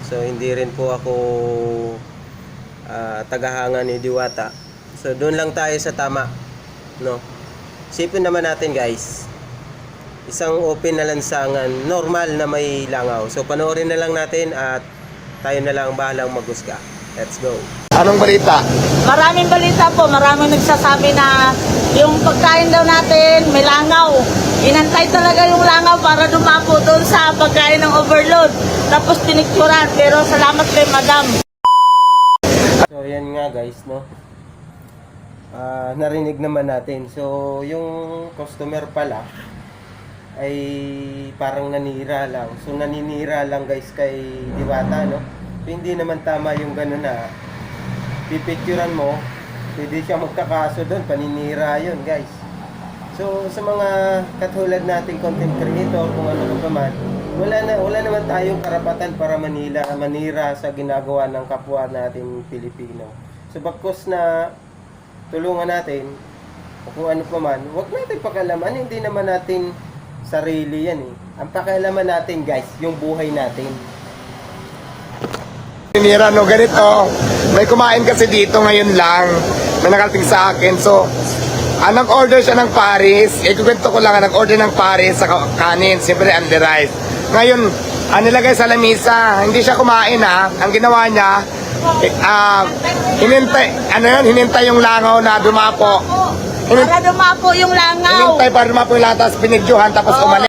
So hindi rin po ako tagahanga ni Diwata. So doon lang tayo sa tama, no? Sipin naman natin guys, isang open na lansangan, normal na may langaw. So panoorin na lang natin at tayo na lang bahalang maghusga. Let's go. Anong balita? Maraming balita po, maraming nagsasabi na yung pagkain daw natin may langaw. Inantay talaga yung langaw para dumapo doon sa pagkain ng overload. Tapos tinikturan, pero salamat kay madam. So yan nga guys, no? Narinig naman natin. So yung customer pala ay parang nanira lang. So naninira lang guys kay Diwata, no? So, hindi naman tama yung gano'n na pipicturan mo, pwede siya magkakaso doon, paninira yun guys. So sa mga katulad nating content creator, kung ano pa man, wala naman tayong karapatan para manira sa ginagawa ng kapwa nating Pilipino. So bakos na tulungan natin, o kung ano pa man, huwag natin pakialaman, hindi naman natin sarili yan eh. Ang pakialaman natin guys, yung buhay natin. Tinira, no, ganito. May kumain kasi dito ngayon lang. May nakarating sa akin. So, nag-order siya ng Paris. Ikukwento ko lang, nag-order ng Paris sa kanin. Siyempre, under rice. Ngayon, nilagay sa lamisa. Hindi siya kumain, ha. Ang ginawa niya, hinintay yung langaw na dumapo. Para dumapo yung langaw. Hinintay para dumapo yung latas, pinidyohan, tapos umalis.